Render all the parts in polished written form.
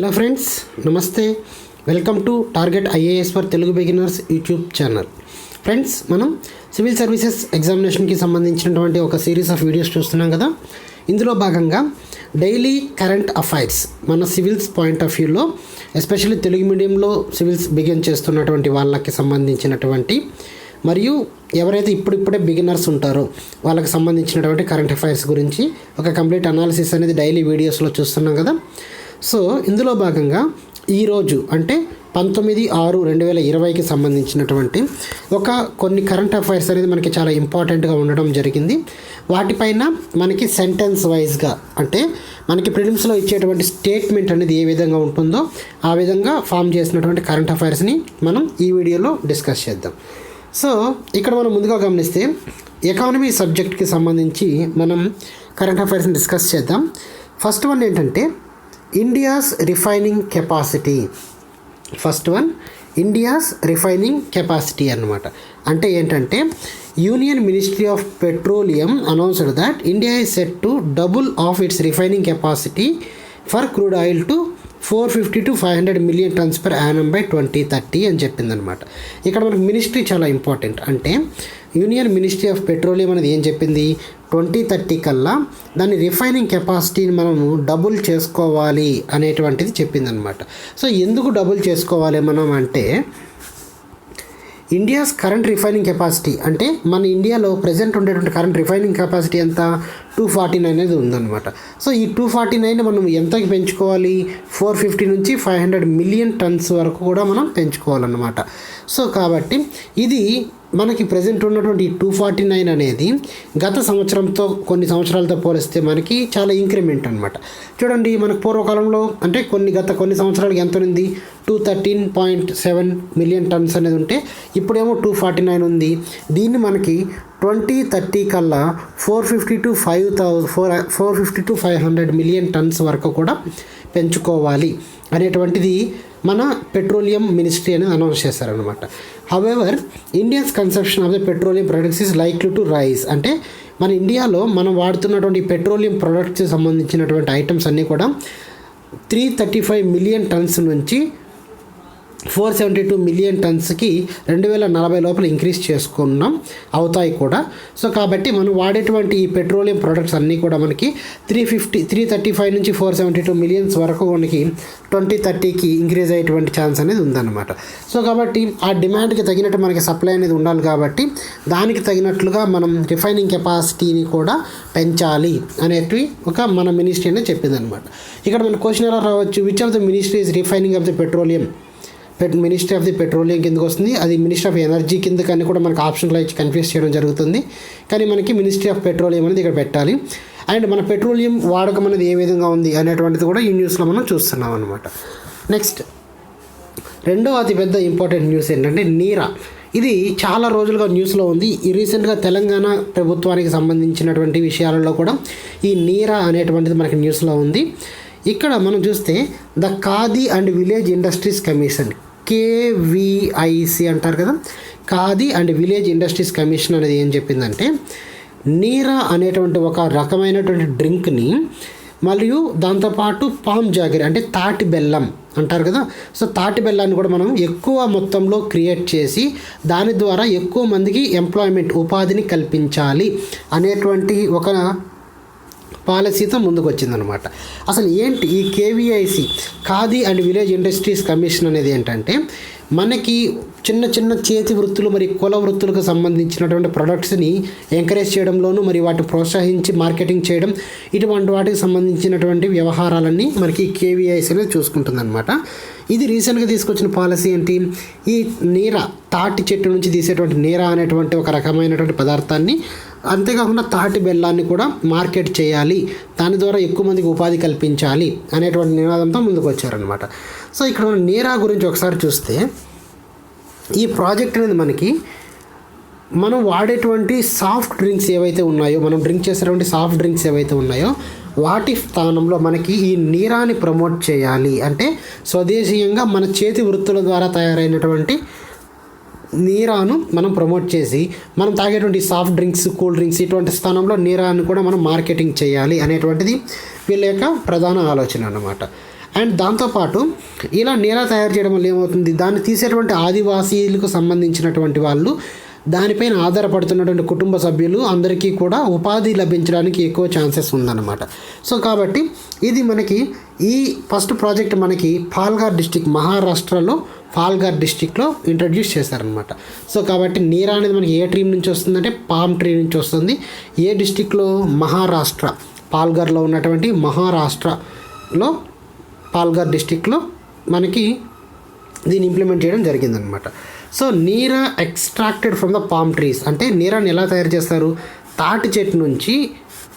Hello friends, నమస్తే. Welcome to target IAS for Telugu beginners YouTube channel. Friends, మనం civil services ఎగ్జామినేషన్కి సంబంధించినటువంటి ఒక series of videos చూస్తున్నాం కదా. ఇందులో భాగంగా డైలీ కరెంట్ అఫైర్స్ మన సివిల్స్ పాయింట్ ఆఫ్ వ్యూలో, ఎస్పెషల్లీ తెలుగు మీడియంలో సివిల్స్ బిగిన్ చేస్తున్నటువంటి వాళ్ళకి సంబంధించినటువంటి మరియు ఎవరైతే ఇప్పుడిప్పుడే బిగినర్స్ ఉంటారో వాళ్ళకి సంబంధించినటువంటి కరెంట్ అఫైర్స్ గురించి ఒక కంప్లీట్ అనాలిసిస్ అనేది డైలీ వీడియోస్లో చూస్తున్నాం కదా. సో ఇందులో భాగంగా ఈరోజు అంటే 19/6/2020కి సంబంధించినటువంటి కొన్ని కరెంట్ అఫైర్స్ అనేది మనకి చాలా ఇంపార్టెంట్గా ఉండడం జరిగింది. వాటిపైన మనకి సెంటెన్స్ వైజ్గా అంటే మనకి ప్రిలిమ్స్లో ఇచ్చేటువంటి స్టేట్మెంట్ అనేది ఏ విధంగా ఉంటుందో ఆ విధంగా ఫామ్ చేసినటువంటి కరెంట్ అఫైర్స్ని మనం ఈ వీడియోలో డిస్కస్ చేద్దాం. సో ఇక్కడ మనం ముందుగా గమనిస్తే ఎకానమీ సబ్జెక్ట్కి సంబంధించి మనం కరెంట్ అఫైర్స్ని డిస్కస్ చేద్దాం. ఫస్ట్ వన్ ఏంటంటే ఇండియాస్ రిఫైనింగ్ కెపాసిటీ అన్నమాట. అంటే ఏంటంటే union ministry of petroleum announced that India is set to double of it's refining capacity for crude oil to 450 to 500 million tons per annum by 2030 అని చెప్పిందనమాట. ఇక్కడ మనకు ministry చాలా important. అంటే యూనియన్ మినిస్ట్రీ ఆఫ్ పెట్రోలియం అనేది ఏం చెప్పింది, 2030 కల్లా దాని రిఫైనింగ్ కెపాసిటీని మనము డబుల్ చేసుకోవాలి అనేటువంటిది చెప్పిందనమాట. సో ఎందుకు డబుల్ చేసుకోవాలి మనం అంటే, ఇండియాస్ కరెంట్ రిఫైనింగ్ కెపాసిటీ అంటే మన ఇండియాలో ప్రజెంట్ ఉండేటువంటి కరెంట్ రిఫైనింగ్ కెపాసిటీ ఎంత 249 అనేది ఉందన్నమాట. సో ఈ 249 మనం ఎంతకి పెంచుకోవాలి, 450 నుంచి 500 మిలియన్ టన్స్ వరకు కూడా మనం పెంచుకోవాలన్నమాట. సో కాబట్టి ఇది మనకి ప్రజెంట్ ఉన్నటువంటి 249 అనేది గత సంవత్సరంతో కొన్ని సంవత్సరాలతో పోలిస్తే మనకి చాలా ఇంక్రిమెంట్ అనమాట. చూడండి, మనకు పూర్వకాలంలో అంటే కొన్ని సంవత్సరాలకి ఎంత ఉంది, 213.7 మిలియన్ టన్స్ అనేది ఉంటే ఇప్పుడేమో 249 ఉంది. దీన్ని మనకి 2030 కల్లా 450 to 500 మిలియన్ టన్స్ వరకు కూడా పెంచుకోవాలి అనేటువంటిది మన పెట్రోలియం మినిస్ట్రీ అనేది అనౌన్స్ చేశారనమాట. However Indians consumption of the petroleum products is likely to rise. అంటే మన ఇండియాలో మనం వాడుతున్నటువంటి పెట్రోలియం ప్రొడక్ట్స్కి సంబంధించినటువంటి ఐటమ్స్ అన్నీ కూడా 335 మిలియన్ టన్స్ నుంచి 472 మిలియన్ టన్స్కి 2040 లోపల ఇంక్రీజ్ చేసుకున్నాం అవుతాయి కూడా. సో కాబట్టి మనం వాడేటువంటి ఈ పెట్రోలియం ప్రొడక్ట్స్ అన్నీ కూడా మనకి 335 నుంచి 472 మిలియన్స్ వరకు మనకి 2030కి ఇంక్రీజ్ అయ్యేటువంటి ఛాన్స్ అనేది ఉందన్నమాట. సో కాబట్టి ఆ డిమాండ్కి తగినట్టు మనకి సప్లై అనేది ఉండాలి. కాబట్టి దానికి తగినట్లుగా మనం రిఫైనింగ్ కెపాసిటీని కూడా పెంచాలి అనేటివి మన మినిస్ట్రీ అనేది చెప్పిందనమాట. ఇక్కడ మన క్వశ్చన్ ఎలా రావచ్చు, which of the ministry is refining of the petroleum. Ministry of the petroleum కిందకు వస్తుంది, అది మినిస్ట్రీ ఆఫ్ ఎనర్జీ కింద కానీ కూడా మనకు ఆప్షన్లో ఇచ్చి కన్ఫ్యూజ్ చేయడం జరుగుతుంది. కానీ మనకి మినిస్ట్రీ ఆఫ్ పెట్రోలియం అనేది ఇక్కడ పెట్టాలి. అండ్ మన పెట్రోలియం వాడకం అనేది ఏ విధంగా ఉంది అనేటువంటిది కూడా ఈ న్యూస్లో మనం చూస్తున్నాం అనమాట. నెక్స్ట్ రెండో అతిపెద్ద ఇంపార్టెంట్ న్యూస్ ఏంటంటే నీరా. ఇది చాలా రోజులుగా న్యూస్లో ఉంది. ఈ రీసెంట్గా తెలంగాణ ప్రభుత్వానికి సంబంధించినటువంటి విషయాలలో కూడా ఈ నీరా అనేటువంటిది మనకి న్యూస్లో ఉంది. ఇక్కడ మనం చూస్తే the khadi and village industries commission, KVIC అంటారు కదా, khadi and village industries commission అనేది ఏం చెప్పిందంటే, నీరా అనేటువంటి ఒక రకమైనటువంటి డ్రింక్ని మరియు దాంతోపాటు పామ్ జాగరీ అంటే తాటి బెల్లం అంటారు కదా, సో తాటి బెల్లాన్ని కూడా మనం ఎక్కువ మొత్తంలో క్రియేట్ చేసి దాని ద్వారా ఎక్కువ మందికి ఎంప్లాయ్మెంట్ ఉపాధిని కల్పించాలి అనేటువంటి ఒక పాలసీతో ముందుకు వచ్చిందనమాట. అసలు ఏంటి ఈ KVIC, khadi and village industries commission అనేది ఏంటంటే, మనకి చిన్న చిన్న చేతి వృత్తులు మరి కుల వృత్తులకు సంబంధించినటువంటి ప్రొడక్ట్స్ని ఎంకరేజ్ చేయడంలోనూ మరి వాటిని ప్రోత్సహించి మార్కెటింగ్ చేయడం, ఇటువంటి వాటికి సంబంధించినటువంటి వ్యవహారాలన్నీ మనకి KVIC అనేది చూసుకుంటుందన్నమాట. ఇది రీసెంట్గా తీసుకొచ్చిన పాలసీ ఏంటి, ఈ నీరా తాటి చెట్టు నుంచి తీసేటువంటి నీరా అనేటువంటి ఒక రకమైనటువంటి పదార్థాన్ని, అంతేకాకుండా తాటి బెల్లాన్ని కూడా మార్కెట్ చేయాలి, దాని ద్వారా ఎక్కువ మందికి ఉపాధి కల్పించాలి అనేటువంటి నినాదంతో ముందుకు వచ్చారనమాట. సో ఇక్కడ మనం నీరా గురించి ఒకసారి చూస్తే, ఈ ప్రాజెక్ట్ అనేది మనం వాడేటువంటి సాఫ్ట్ డ్రింక్స్ ఏవైతే ఉన్నాయో, మనం డ్రింక్ చేసేటువంటి సాఫ్ట్ డ్రింక్స్ ఏవైతే ఉన్నాయో వాటి స్థానంలో మనకి ఈ నీరాని ప్రమోట్ చేయాలి. అంటే స్వదేశీయంగా మన చేతి వృత్తుల ద్వారా తయారైనటువంటి నీరాను మనం ప్రమోట్ చేసి మనం తాగేటువంటి సాఫ్ట్ డ్రింక్స్, కూల్ డ్రింక్స్ ఇటువంటి స్థానంలో నీరాను కూడా మనం మార్కెటింగ్ చేయాలి అనేటువంటిది వీళ్ళ యొక్క ప్రధాన ఆలోచన అన్నమాట. అండ్ దాంతోపాటు ఇలా నీరా తయారు చేయడం వల్ల ఏమవుతుంది, దాన్ని తీసేటువంటి ఆదివాసీలకు సంబంధించినటువంటి వాళ్ళు, దానిపైన ఆధారపడుతున్నటువంటి కుటుంబ సభ్యులు అందరికీ కూడా ఉపాధి లభించడానికి ఎక్కువ ఛాన్సెస్ ఉందన్నమాట. సో కాబట్టి ఇది మనకి ఈ ఫస్ట్ ప్రాజెక్ట్ మనకి పాల్ఘర్ డిస్టిక్, మహారాష్ట్రలో పాల్ఘర్ డిస్టిక్లో ఇంట్రడ్యూస్ చేశారనమాట. సో కాబట్టి నీరా అనేది మనకి ఏ ట్రీ నుంచి వస్తుందంటే పామ్ ట్రీ నుంచి వస్తుంది. ఏ డిస్టిక్లో? మహారాష్ట్ర, పాల్ఘర్లో ఉన్నటువంటి మహారాష్ట్రలో పాల్ఘర్ డిస్టిక్లో మనకి దీన్ని ఇంప్లిమెంట్ చేయడం జరిగిందనమాట. So neera extracted from the palm trees అంటే నీరాని ఎలా తయారు చేస్తారు? తాటి చెట్టు నుంచి,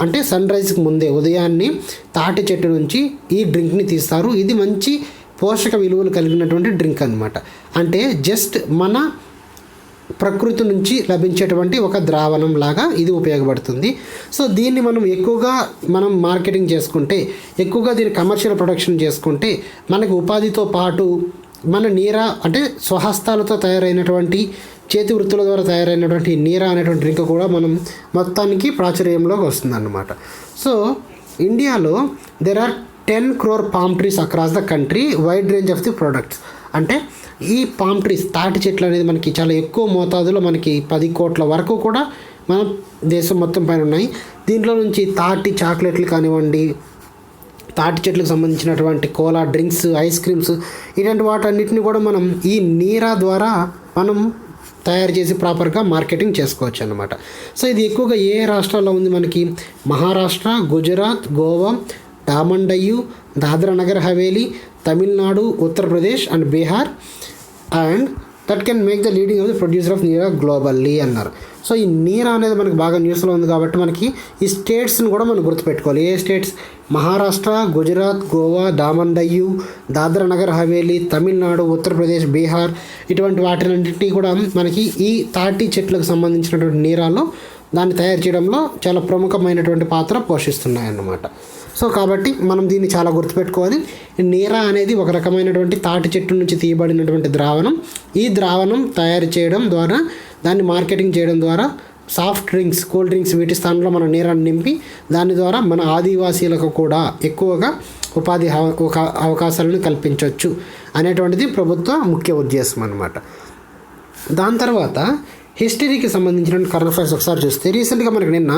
అంటే సన్ రైజ్కి ముందే ఉదయాన్నే తాటి చెట్టు నుంచి ఈ డ్రింక్ని తీస్తారు. ఇది మంచి పోషక విలువలు కలిగినటువంటి డ్రింక్ అనమాట. అంటే జస్ట్ మన ప్రకృతి నుంచి లభించేటువంటి ఒక ద్రావణం లాగా ఇది ఉపయోగపడుతుంది. సో దీన్ని మనం మార్కెటింగ్ చేసుకుంటే, ఎక్కువగా దీన్ని కమర్షియల్ ప్రొడక్షన్ చేసుకుంటే మనకి ఉపాధితో పాటు మన నీరా అంటే స్వహస్తాలతో తయారైనటువంటి, చేతి వృత్తుల ద్వారా తయారైనటువంటి నీరా అనేటువంటి డ్రింక్ కూడా మనం మొత్తానికి ప్రాచుర్యంలోకి వస్తుందన్నమాట. సో ఇండియాలో there are 10 crore palm trees across the country, wide range of the products. అంటే ఈ పామ్ ట్రీస్, తాటి చెట్లు అనేది మనకి చాలా ఎక్కువ మోతాదులో, మనకి 10 కోట్ల వరకు కూడా మన దేశం మొత్తం పైన ఉన్నాయి. దీంట్లో నుంచి తాటి చాక్లెట్లు కానివ్వండి, తాటి చెట్లకు సంబంధించినటువంటి కోలా డ్రింక్స్, ఐస్ క్రీమ్స్, ఇలాంటి వాటన్నిటిని కూడా మనం ఈ నీరా ద్వారా మనం తయారు చేసి ప్రాపర్గా మార్కెటింగ్ చేసుకోవచ్చు అన్నమాట. సో ఇది ఎక్కువగా ఏ రాష్ట్రాల్లో ఉంది మనకి? Maharashtra, Gujarat, Goa, Daman Diu, Dadra Nagar Haveli, Tamil Nadu, Uttar Pradesh and Bihar. And that can make the leading of the producer of neera globally అన్నారు. సో ఈ నీరా అనేది మనకి బాగా న్యూస్లో ఉంది కాబట్టి మనకి ఈ స్టేట్స్ని కూడా మనం గుర్తుపెట్టుకోవాలి. ఏ స్టేట్స్? మహారాష్ట్ర, గుజరాత్, గోవా, డామన్ డయ్యు, దాద్రా నగర్ హవేలీ, తమిళనాడు, ఉత్తరప్రదేశ్, బీహార్, ఇటువంటి వాటిన్నింటినీ కూడా మనకి ఈ తాటి చెట్లకు సంబంధించినటువంటి నీరాలో దాన్ని తయారు చేయడంలో చాలా ప్రముఖమైనటువంటి పాత్ర పోషిస్తున్నాయన్నమాట. సో కాబట్టి మనం దీన్ని చాలా గుర్తుపెట్టుకోవాలి. నీరా అనేది ఒక రకమైనటువంటి తాటి చెట్టు నుంచి తీయబడినటువంటి ద్రావణం. ఈ ద్రావణం తయారు చేయడం ద్వారా, దాన్ని మార్కెటింగ్ చేయడం ద్వారా సాఫ్ట్ డ్రింక్స్, కూల్ డ్రింక్స్ వీటి స్థానంలో మన నీరాన్ని నింపి దాని ద్వారా మన ఆదివాసీలకు కూడా ఎక్కువగా ఉపాధి అవకాశాలను కల్పించవచ్చు అనేటువంటిది ప్రభుత్వ ముఖ్య ఉద్దేశం అన్నమాట. దాని తర్వాత హిస్టరీకి సంబంధించిన కరెంట్ అఫైర్స్ ఒకసారి చూస్తే, రీసెంట్గా మనకి నిన్న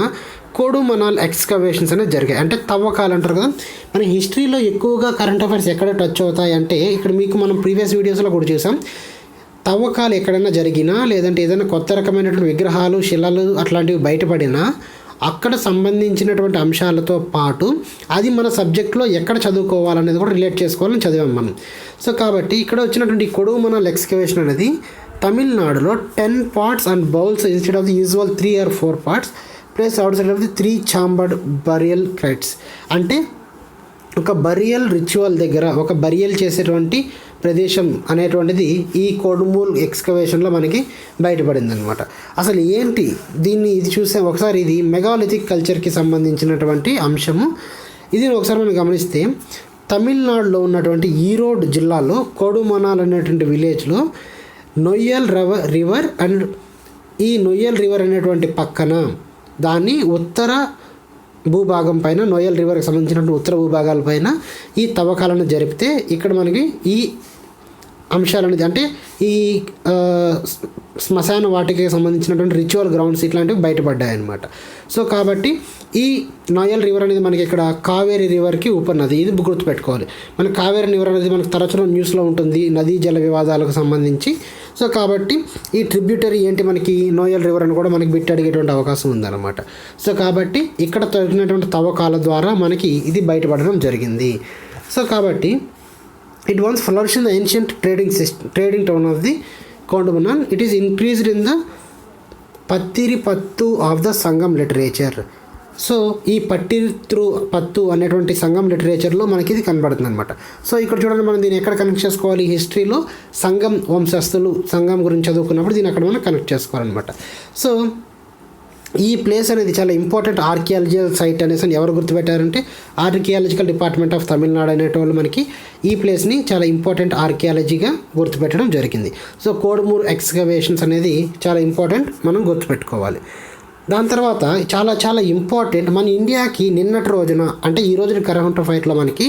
కోడుమనాల్ ఎక్స్కవేషన్స్ అనేది జరిగాయి. అంటే తవ్వకాలు అంటారు కదా. మన హిస్టరీలో ఎక్కువగా కరెంట్ అఫైర్స్ ఎక్కడ టచ్ అవుతాయి అంటే, ఇక్కడ మీకు మనం ప్రీవియస్ వీడియోస్లో కూడా చూసాం, తవ్వకాలు ఎక్కడైనా జరిగినా, లేదంటే ఏదైనా కొత్త రకమైనటువంటి విగ్రహాలు, శిలలు అట్లాంటివి బయటపడినా అక్కడ సంబంధించినటువంటి అంశాలతో పాటు అది మన సబ్జెక్ట్లో ఎక్కడ చదువుకోవాలనేది కూడా రిలేట్ చేసుకోవాలని చదివాం మనం. సో కాబట్టి ఇక్కడ వచ్చినటువంటి కొడుమనాల్ ఎక్స్కవేషన్ అనేది తమిళనాడులో 10 pots and bowls instead of the usual 3 or 4 pots placed outside of the 3 chambered burial sites. అంటే ఒక బరియల్ రిచువల్ దగ్గర, ఒక బరియల్ చేసేటువంటి ప్రదేశం అనేటువంటిది ఈ కొడుమూల్ ఎక్స్కవేషన్లో మనకి బయటపడింది అనమాట. అసలు ఏంటి దీన్ని, ఇది చూసే ఒకసారి ఇది మెగాలిథిక్ కల్చర్కి సంబంధించినటువంటి అంశము. ఇది ఒకసారి మనం గమనిస్తే తమిళనాడులో ఉన్నటువంటి ఈరోడ్ జిల్లాలో కొడుమనాల్ అనేటువంటి విలేజ్లో నొయ్యల్ రివర్ అండ్ ఈ నొయ్యల్ రివర్ అనేటువంటి పక్కన దాన్ని ఉత్తర భూభాగం పైన, నొయ్యల్ రివర్కి సంబంధించినటువంటి ఉత్తర భూభాగాల పైన ఈ తవ్వకాలను జరిపితే ఇక్కడ మనకి ఈ అంశాలనేది, అంటే ఈ శ్మశాన వాటికి సంబంధించినటువంటి రిచువల్ గ్రౌండ్స్ ఇట్లాంటివి బయటపడ్డాయి అన్నమాట. సో కాబట్టి ఈ నొయ్యల్ రివర్ అనేది మనకి ఇక్కడ కావేరీ రివర్కి ఉపనది. ఇది గుర్తుపెట్టుకోవాలి. మన కావేరీ రివర్ అనేది మనకు తరచుగా న్యూస్లో ఉంటుంది నదీ జల వివాదాలకు సంబంధించి. సో కాబట్టి ఈ ట్రిబ్యూటరీ ఏంటి, మనకి నొయ్యల్ రివర్ అని కూడా మనకి బిట్ అడిగేటువంటి అవకాశం ఉందన్నమాట. సో కాబట్టి ఇక్కడ తగినటువంటి తవ్వకాల ద్వారా మనకి ఇది బయటపడడం జరిగింది. సో కాబట్టి it once flourished in the ancient trading town of the Kondumanal. It is increased in the Pattiripattu of the Sangam literature. So ఈ పట్టు అనేటువంటి సంఘం లిటరేచర్లో మనకి ఇది కనబడుతుంది అనమాట. సో ఇక్కడ చూడండి, మనం దీన్ని ఎక్కడ కనెక్ట్ చేసుకోవాలి? హిస్టరీలో సంఘం వంశస్థులు, సంఘం గురించి చదువుకున్నప్పుడు దీన్ని అక్కడ మనం కనెక్ట్ చేసుకోవాలన్నమాట. సో ఈ ప్లేస్ అనేది చాలా ఇంపార్టెంట్ ఆర్కియాలజికల్ సైట్ అనేసి ఎవరు గుర్తుపెట్టారంటే ఆర్కియాలజికల్ డిపార్ట్మెంట్ ఆఫ్ తమిళనాడు అనేటోళ్ళు మనకి ఈ ప్లేస్ని చాలా ఇంపార్టెంట్ ఆర్కియాలజీగా గుర్తుపెట్టడం జరిగింది. సో కోడుమూర్ ఎక్స్కవేషన్స్ అనేది చాలా ఇంపార్టెంట్, మనం గుర్తుపెట్టుకోవాలి. దాని తర్వాత చాలా చాలా ఇంపార్టెంట్, మన ఇండియాకి నిన్నటి రోజున, అంటే ఈ రోజున కరెంట్ అఫైర్లో మనకి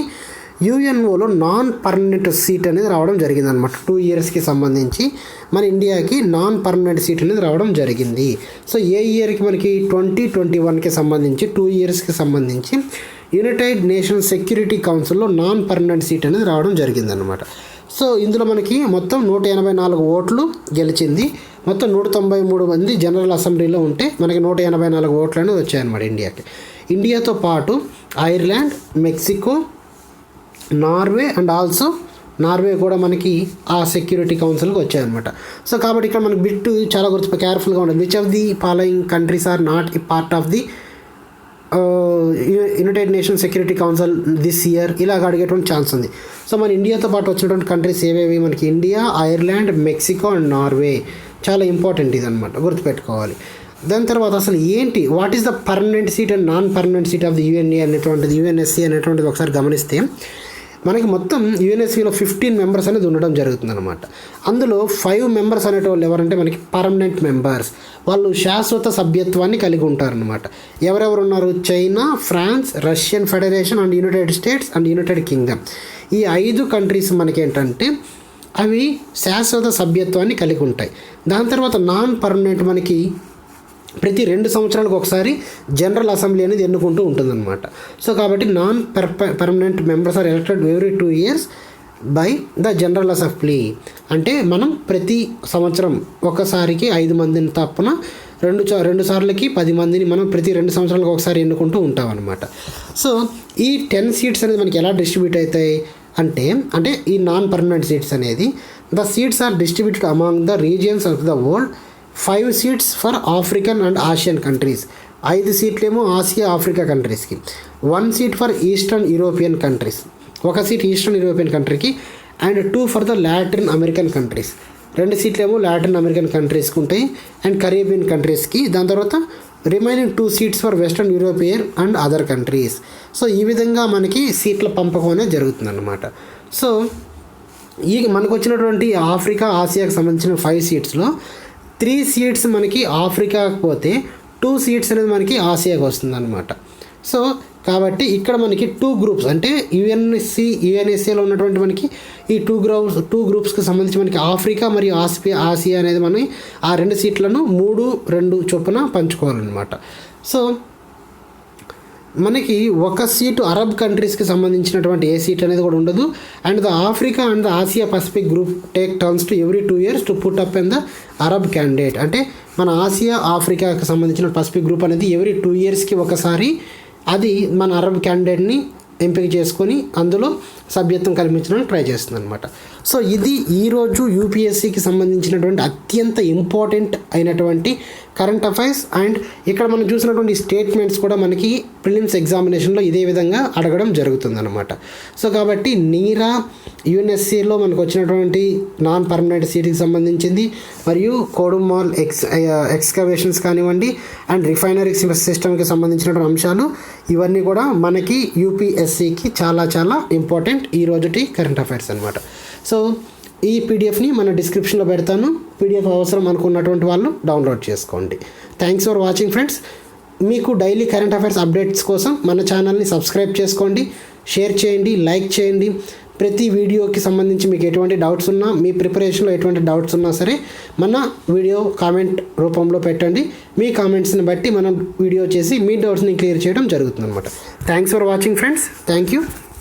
యుఎన్ఓలో నాన్ పర్మనెంట్ సీట్ అనేది రావడం జరిగింది అనమాట. 2 ఇయర్స్కి సంబంధించి మన ఇండియాకి నాన్ పర్మనెంట్ సీట్ అనేది రావడం జరిగింది. సో ఏ ఇయర్కి మనకి 2021కి సంబంధించి 2 ఇయర్స్కి సంబంధించి యునైటెడ్ నేషన్స్ సెక్యూరిటీ కౌన్సిల్లో నాన్ పర్మనెంట్ సీట్ అనేది రావడం జరిగిందనమాట. సో ఇందులో మనకి మొత్తం 184 ఓట్లు గెలిచింది. మొత్తం 193 మంది జనరల్ అసెంబ్లీలో ఉంటే మనకి 184 ఓట్లు అనేది వచ్చాయన్నమాట ఇండియాకి. ఇండియాతో పాటు Ireland, Mexico, Norway and also Norway కూడా మనకి ఆ సెక్యూరిటీ కౌన్సిల్కి వచ్చాయన్నమాట. సో కాబట్టి ఇక్కడ మనకి బిట్టు చాలా కేర్ఫుల్గా ఉంటుంది. Which of the following countries are not a part of the United Nations Security Council this year ఇలాగ అడిగేటువంటి ఛాన్స్ ఉంది. సో మన ఇండియాతో పాటు వచ్చినటువంటి కంట్రీస్ ఏవేవి మనకి India, Ireland, Mexico and Norway. చాలా ఇంపార్టెంట్ ఇది అనమాట, గుర్తుపెట్టుకోవాలి. దాని తర్వాత అసలు ఏంటి, what is the permanent seat and non permanent seat of the UNSC అనేటువంటిది ఒకసారి గమనిస్తే మనకి మొత్తం యుఎన్ఎస్సిలో 15 మెంబర్స్ అనేది ఉండడం జరుగుతుందన్నమాట. అందులో 5 మెంబర్స్ అనేటోళ్ళు ఎవరంటే మనకి పర్మనెంట్ మెంబర్స్, వాళ్ళు శాశ్వత సభ్యత్వాన్ని కలిగి ఉంటారనమాట. ఎవరెవరు ఉన్నారు? China, France, Russian Federation and United States and United Kingdom. ఈ 5 కంట్రీస్ మనకి ఏంటంటే అవి శాశ్వత సభ్యత్వాన్ని కలిగి ఉంటాయి. దాని తర్వాత నాన్ పర్మనెంట్ మనకి ప్రతి 2 సంవత్సరాలకు ఒకసారి జనరల్ అసెంబ్లీ అనేది ఎన్నుకుంటూ ఉంటుందన్నమాట. సో కాబట్టి non permanent members are elected every 2 years by the general assembly. అంటే మనం ప్రతి సంవత్సరం ఒకసారికి 5 మందిని తప్పున 2 సార్లకి 10 మందిని మనం ప్రతి 2 సంవత్సరాలకు ఒకసారి ఎన్నుకుంటూ ఉంటాం అనమాట. సో ఈ 10 సీట్స్ అనేది మనకి ఎలా డిస్ట్రిబ్యూట్ అవుతాయి అంటే ఈ నాన్ పర్మనెంట్ సీట్స్ అనేది the seats are distributed among the regions of the world. 5 seats for African and Asian countries, 5 సీట్లేమో ఆసియా ఆఫ్రికా కంట్రీస్కి, 1 seat for eastern European countries, 1 seat eastern European కంట్రీకి, and 2 for the Latin American countries, 2 సీట్లేమో Latin American కంట్రీస్కి ఉంటాయి and Caribbean కంట్రీస్కి. దాని తర్వాత remaining 2 seats for western European and other countries. So ఈ విధంగా మనకి సీట్ల పంపకం అనేది జరుగుతుందన్నమాట. సో ఈ మనకు వచ్చినటువంటి ఆఫ్రికా, ఆసియాకి సంబంధించిన 5 seatsలో 3 seats మనకి ఆఫ్రికాకి పోతే 2 seats అనేది మనకి ఆసియాకి వస్తుందన్నమాట. సో కాబట్టి ఇక్కడ మనకి 2 groups అంటే యుఎన్ఎస్సిలో ఉన్నటువంటి మనకి ఈ 2 గ్రూప్స్కి సంబంధించి మనకి ఆఫ్రికా మరియు ఆసియా అనేది మనం ఆ 2 సీట్లను 3-2 చొప్పున పంచుకోవాలన్నమాట. సో మనకి 1 సీటు అరబ్ కంట్రీస్కి సంబంధించినటువంటి ఏ సీట్ అనేది కూడా ఉండదు. And the Africa and the Asia Pacific group take turns to every 2 years to put up in the Arab candidate. అంటే మన ఆసియా ఆఫ్రికాకి సంబంధించిన పసిఫిక్ గ్రూప్ అనేది ఎవ్రీ 2 yearsకి ఒకసారి అది మన అరబ్ క్యాండిడేట్ని ఎంపిక చేసుకొని అందులో సభ్యత్వం కల్పించడానికి ట్రై చేస్తుంది అనమాట. సో ఇది ఈరోజు యూపీఎస్సికి సంబంధించినటువంటి అత్యంత ఇంపార్టెంట్ అయినటువంటి కరెంట్ అఫైర్స్. అండ్ ఇక్కడ మనం చూసినటువంటి స్టేట్మెంట్స్ కూడా మనకి ప్రిలిమ్స్ ఎగ్జామినేషన్లో ఇదే విధంగా అడగడం జరుగుతుందన్నమాట. సో కాబట్టి నీరా యుఎన్ఎస్సిలో మనకు వచ్చినటువంటి నాన్ పర్మనెంట్ సీట్కి సంబంధించింది, మరియు కోడుమాల్ ఎక్స్కవేషన్స్ కానివ్వండి అండ్ రిఫైనరీ సిస్టమ్కి సంబంధించినటువంటి అంశాలు ఇవన్నీ కూడా మనకి యూపీఎస్సికి చాలా చాలా ఇంపార్టెంట్ ఈ రోజుటి కరెంట్ అఫైర్స్ అనమాట. సో ఈ పీడిఎఫ్ని మన డిస్క్రిప్షన్లో పెడతాను. పీడిఎఫ్ అవసరం అనుకున్నటువంటి వాళ్ళు డౌన్లోడ్ చేసుకోండి. Thanks for watching friends. మీకు డైలీ కరెంట్ అఫైర్స్ అప్డేట్స్ కోసం మన ఛానల్ని సబ్స్క్రైబ్ చేసుకోండి, షేర్ చేయండి, లైక్ చేయండి. ప్రతి వీడియోకి సంబంధించి మీకు ఎటువంటి డౌట్స్ ఉన్నా, మీ ప్రిపరేషన్లో ఎటువంటి డౌట్స్ ఉన్నా సరే మన వీడియో కామెంట్ రూపంలో పెట్టండి. మీ కామెంట్స్ని బట్టి మనం వీడియో చేసి మీ డౌట్స్ని క్లియర్ చేయడం జరుగుతుంది అనమాట. Thanks for watching friends. Thank you.